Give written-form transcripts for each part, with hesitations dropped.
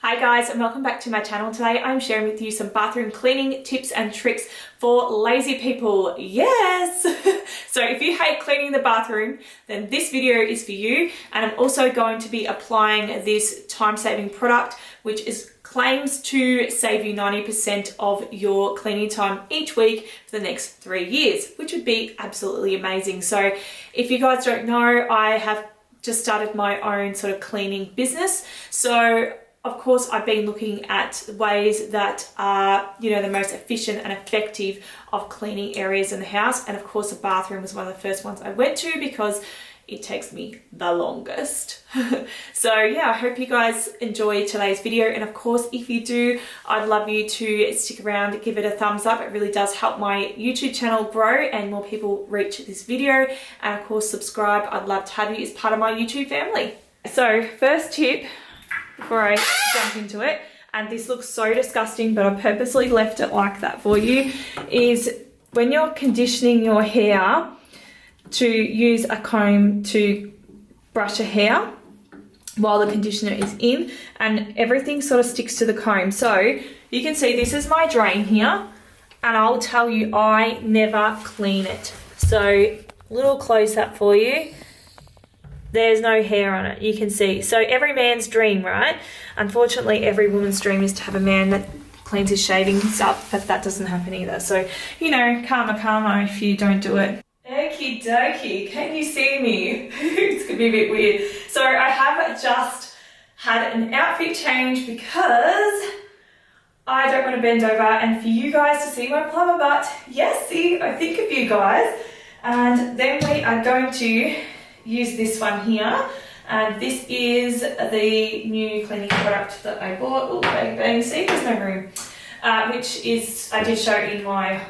Hi guys, and welcome back to my channel. Today I'm sharing with you some bathroom cleaning tips and tricks for lazy people. Yes! So if you hate cleaning the bathroom, then this video is for you. And I'm also going to be applying this time-saving product, which claims to save you 90% of your cleaning time each week for the next 3 years, which would be absolutely amazing. So if you guys don't know, I have just started my own sort of cleaning business. So of course, I've been looking at ways that are, the most efficient and effective of cleaning areas in the house. And of course, the bathroom was one of the first ones I went to because it takes me the longest. So yeah, I hope you guys enjoy today's video. And of course, if you do, I'd love you to stick around, give it a thumbs up. It really does help my YouTube channel grow and more people reach this video. And of course, subscribe. I'd love to have you as part of my YouTube family. So first tip, before I jump into it, and this looks so disgusting, but I purposely left it like that for you, is when you're conditioning your hair, to use a comb to brush your hair while the conditioner is in, and everything sort of sticks to the comb. So you can see this is my drain here, and I'll tell you, I never clean it. So little close up for you. There's no hair on it, you can see. So every man's dream, right? Unfortunately, every woman's dream is to have a man that cleans his shavings up, but that doesn't happen either. So, karma if you don't do it. Okie dokie, can you see me? It's gonna be a bit weird. So I have just had an outfit change because I don't want to bend over and for you guys to see my plumber butt. Yes, see, I think of you guys. And then we are going to use this one here, and this is the new cleaning product that I bought. Oh, bang, see, there's no room. Which is, I did show in my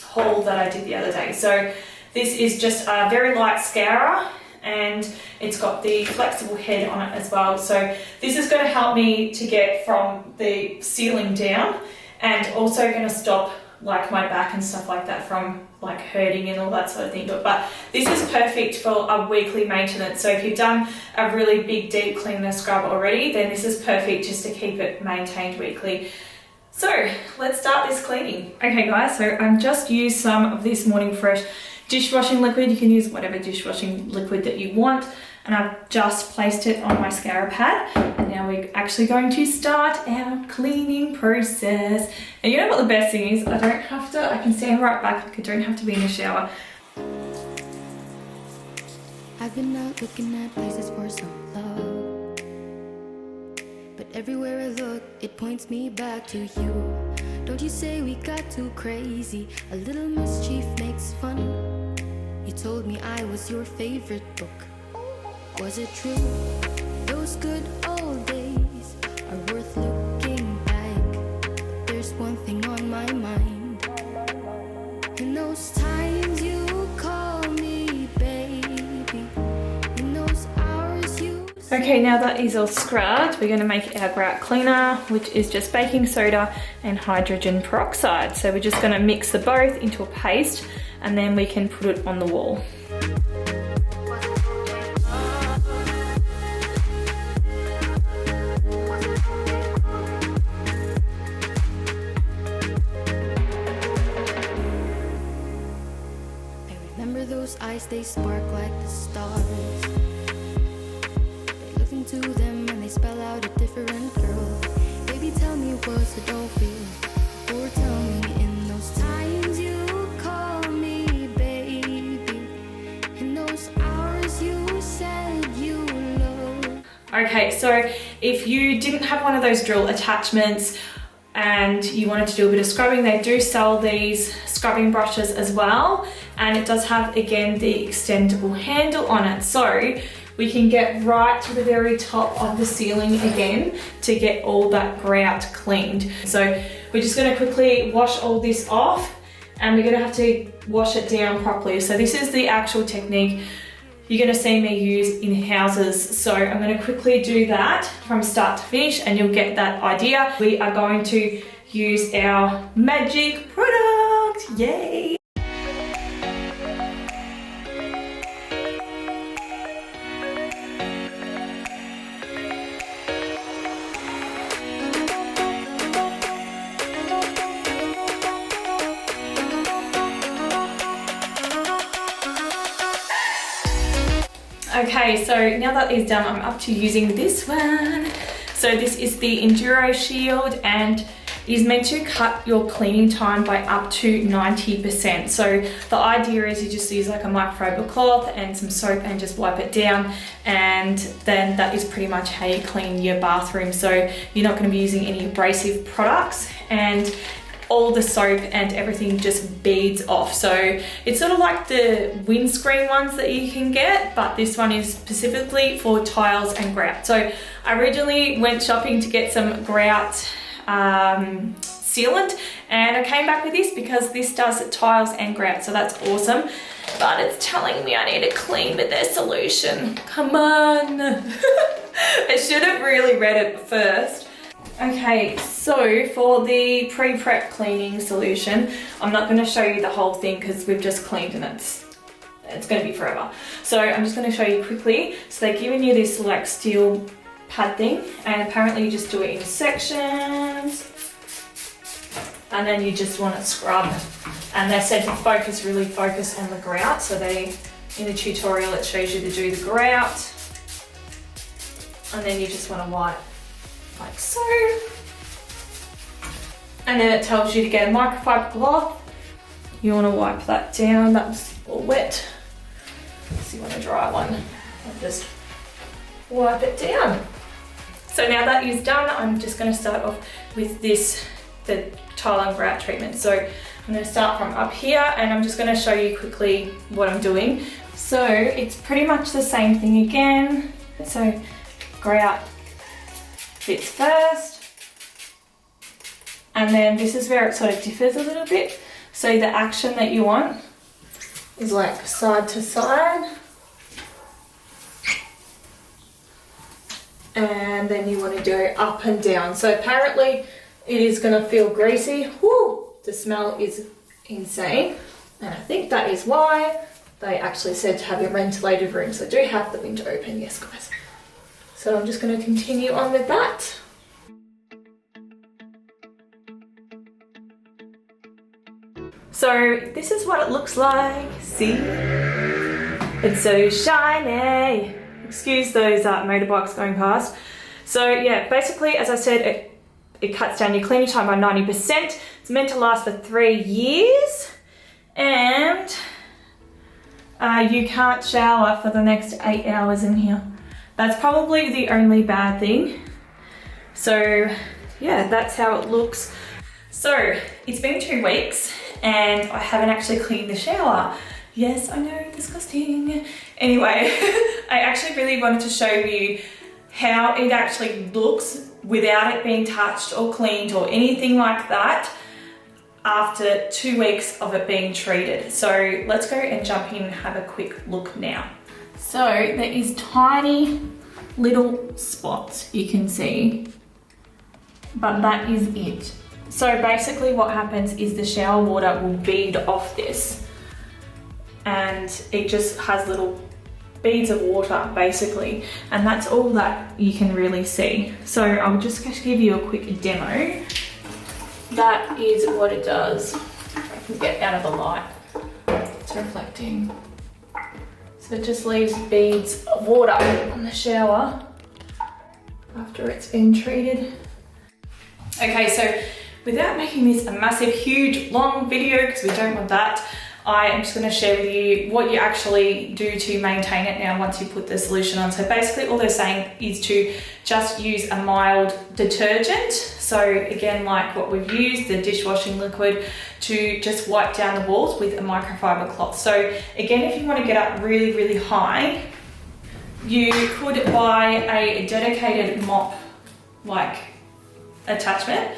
haul that I did the other day. So this is just a very light scourer, and it's got the flexible head on it as well. So this is going to help me to get from the ceiling down, and also going to stop like my back and stuff like that from like hurting and all that sort of thing. But this is perfect for a weekly maintenance. So if you've done a really big deep clean and scrub already, then this is perfect just to keep it maintained weekly. So let's start this cleaning. Okay guys, so I've just used some of this Morning Fresh dishwashing liquid. You can use whatever dishwashing liquid that you want. And I've just placed it on my scourer pad. And now we're actually going to start our cleaning process. And you know what the best thing is? I can stand right back, like I don't have to be in the shower. I've been out looking at places for some love, but everywhere I look, it points me back to you. Don't you say we got too crazy? A little mischief makes fun. You told me I was your favorite book. Was it true? Those good old days are worth looking back. There's one thing on my mind. In those times you call me baby, in those hours you... Okay, now that is all scrubbed, we're going to make our Grout Cleaner, which is just baking soda and hydrogen peroxide. So we're just going to mix the both into a paste, and then we can put it on the wall. Those eyes, they spark like the stars. They look into them and they spell out a different girl. Baby, tell me, was it all real? Or tell me, in those times you call me baby, in those hours you said you loved. Okay, so if you didn't have one of those drill attachments and you wanted to do a bit of scrubbing, they do sell these scrubbing brushes as well, and it does have, again, the extendable handle on it, so we can get right to the very top of the ceiling again to get all that grout cleaned. So we're just going to quickly wash all this off, and we're going to have to wash it down properly. So this is the actual technique you're going to see me use in houses. So I'm going to quickly do that from start to finish, and you'll get that idea. We are going to use our magic product. Yay! Okay, so now that it's done, I'm up to using this one. So this is the enduroshield, and is meant to cut your cleaning time by up to 90%. So the idea is you just use like a microfiber cloth and some soap and just wipe it down, and then that is pretty much how you clean your bathroom. So you're not going to be using any abrasive products, and all the soap and everything just beads off. So it's sort of like the windscreen ones that you can get, but this one is specifically for tiles and grout. So I originally went shopping to get some grout sealant, and I came back with this because this does tiles and grout, so that's awesome. But it's telling me I need to clean with their solution. Come on. I should have really read it first. Okay, so for the pre-prep cleaning solution, I'm not going to show you the whole thing because we've just cleaned and it's going to be forever. So I'm just going to show you quickly. So they're giving you this like steel pad thing, and apparently you just do it in sections, and then you just want to scrub, and they said to really focus on the grout. So in the tutorial it shows you to do the grout, and then you just want to wipe like so, and then it tells you to get a microfiber cloth. You want to wipe that down, that's all wet, so you want a dry one and just wipe it down. So now that is done, I'm just going to start off with the tile and grout treatment. So I'm going to start from up here, and I'm just going to show you quickly what I'm doing. So it's pretty much the same thing again. So grout bits first, and then this is where it sort of differs a little bit. So the action that you want is like side to side, and then you want to go up and down. So apparently it is going to feel greasy. Woo! The smell is insane, and I think that is why they actually said to have a ventilated room. So do have the window open, yes guys. So I'm just going to continue on with that. So this is what it looks like. See? It's so shiny. Excuse those motorbikes going past. So yeah, basically, as I said, it cuts down your cleaning time by 90%. It's meant to last for 3 years, and you can't shower for the next 8 hours in here. That's probably the only bad thing. So yeah, that's how it looks. So it's been 2 weeks and I haven't actually cleaned the shower. Yes, I know, disgusting. Anyway, I actually really wanted to show you how it actually looks without it being touched or cleaned or anything like that after 2 weeks of it being treated. So let's go and jump in and have a quick look now. So there is tiny little spots you can see, but that is it. So basically what happens is the shower water will bead off this, and it just has little beads of water basically, and that's all that you can really see. So I'll just give you a quick demo. That is what it does. I can get out of the light, it's reflecting. So it just leaves beads of water on the shower after it's been treated. Okay, so without making this a massive, huge, long video, because we don't want that, I am just going to share with you what you actually do to maintain it now once you put the solution on. So basically all they're saying is to just use a mild detergent. So again, like what we've used, the dishwashing liquid, to just wipe down the walls with a microfiber cloth. So again, if you want to get up really, really high, you could buy a dedicated mop like attachment.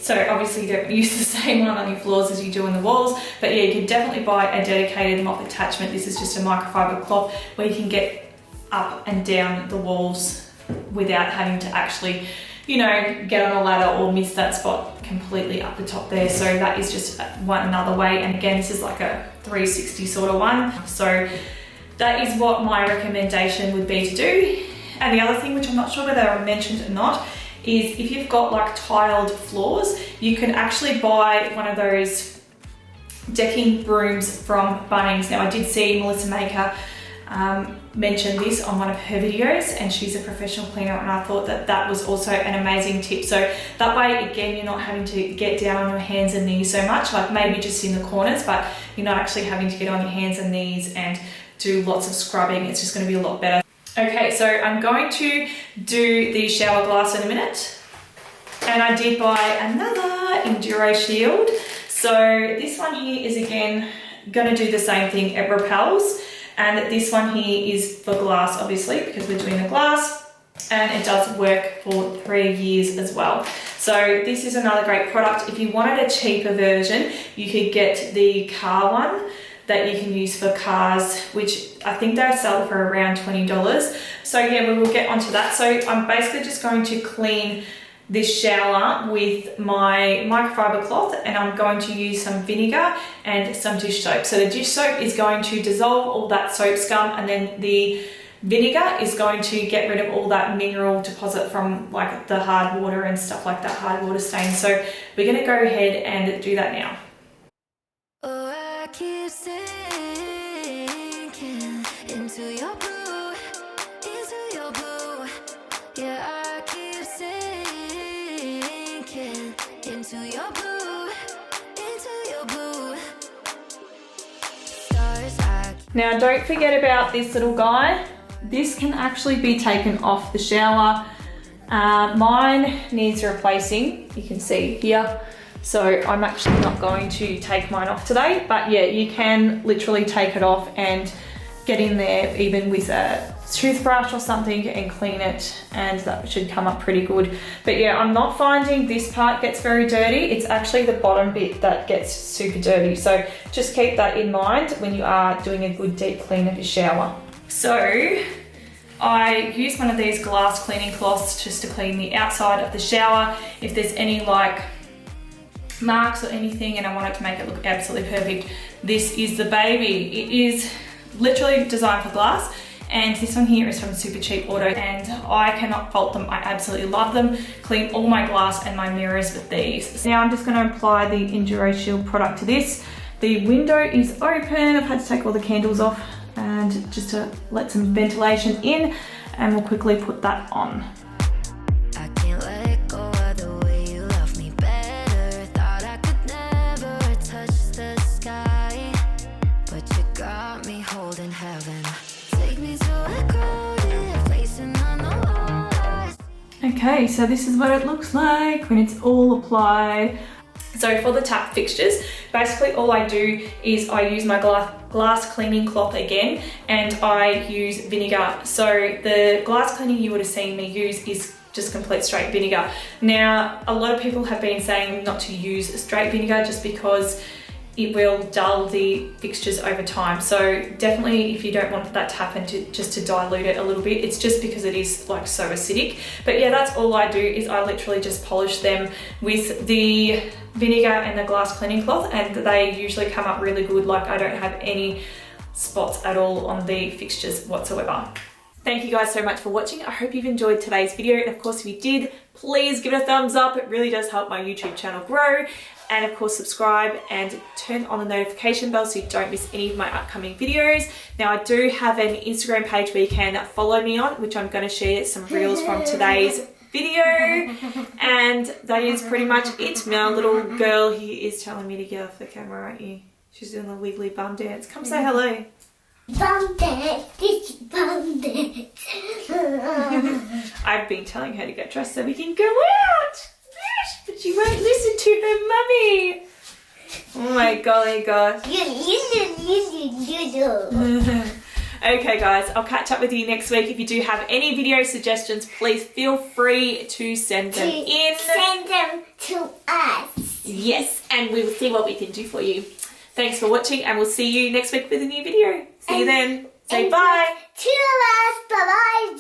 So obviously you don't use the same one on your floors as you do on the walls, but yeah, you can definitely buy a dedicated mop attachment. This is just a microfiber cloth where you can get up and down the walls without having to actually, you know, get on a ladder or miss that spot completely up the top there. So that is just another way. And again, this is like a 360 sort of one. So that is what my recommendation would be to do. And the other thing, which I'm not sure whether I mentioned or not, is if you've got like tiled floors, you can actually buy one of those decking brooms from Bunnings. Now I did see Melissa make mentioned this on one of her videos, and she's a professional cleaner, and I thought that that was also an amazing tip. So that way, again, you're not having to get down on your hands and knees so much, like maybe just in the corners, but you're not actually having to get on your hands and knees and do lots of scrubbing. It's just going to be a lot better. Okay, so I'm going to do the shower glass in a minute, and I did buy another enduroshield. So this one here is again going to do the same thing, it repels, and this one here is for glass, obviously, because we're doing the glass, and it does work for 3 years as well. So this is another great product. If you wanted a cheaper version, you could get the car one that you can use for cars, which I think they sell for around $20. So yeah, we will get onto that. So I'm basically just going to clean this shower with my microfiber cloth, and I'm going to use some vinegar and some dish soap. So the dish soap is going to dissolve all that soap scum, and then the vinegar is going to get rid of all that mineral deposit from like the hard water and stuff like that, hard water stain. So we're going to go ahead and do that now. Oh, I keep sinking into your blue, into your blue. Yeah, I keep sinking into your blue, into your blue. Stars, Now don't forget about this little guy. This can actually be taken off the shower. Mine needs replacing, you can see here. So I'm actually not going to take mine off today, but yeah, you can literally take it off and get in there even with a toothbrush or something and clean it, and that should come up pretty good. But yeah, I'm not finding this part gets very dirty. It's actually the bottom bit that gets super dirty. So just keep that in mind when you are doing a good deep clean of your shower. So I use one of these glass cleaning cloths just to clean the outside of the shower. If there's any like marks or anything and I want it to make it look absolutely perfect, this is the baby. It is literally designed for glass, and this one here is from Super Cheap Auto, and I cannot fault them. I absolutely love them. Clean all my glass and my mirrors with these. Now I'm just going to apply the enduroshield product to this. The window is open. I've had to take all the candles off and just to let some ventilation in, and we'll quickly put that on. I can't let go of the way you love me better. Thought I could never touch the sky, but you got me holding heaven. Take me to a crowded place and I know all. Okay, so this is what it looks like when it's all applied. So for the tap fixtures, basically all I do is I use my glass cleaning cloth again, and I use vinegar. So the glass cleaning you would have seen me use is just complete straight vinegar. Now, a lot of people have been saying not to use straight vinegar just because it will dull the fixtures over time. So definitely, if you don't want that to happen, just to dilute it a little bit. It's just because it is like so acidic. But yeah, that's all I do is I literally just polish them with the vinegar and the glass cleaning cloth, and they usually come up really good. Like I don't have any spots at all on the fixtures whatsoever. Thank you guys so much for watching. I hope you've enjoyed today's video. And of course, if you did, please give it a thumbs up. It really does help my YouTube channel grow. And of course, subscribe and turn on the notification bell so you don't miss any of my upcoming videos. Now, I do have an Instagram page where you can follow me on, which I'm going to share some reels from today's video. And that is pretty much it. My little girl here is telling me to get off the camera, aren't you? She's doing the wiggly bum dance. Come say hello. Bum dance, this bum dance. I've been telling her to get dressed so we can go out. But she won't listen to her mummy. Oh my golly gosh. Okay guys, I'll catch up with you next week. If you do have any video suggestions, please feel free to send them in. Send them to us. Yes, and we will see what we can do for you. Thanks for watching, and we'll see you next week with a new video. See you then. Say bye. To us, bye-bye.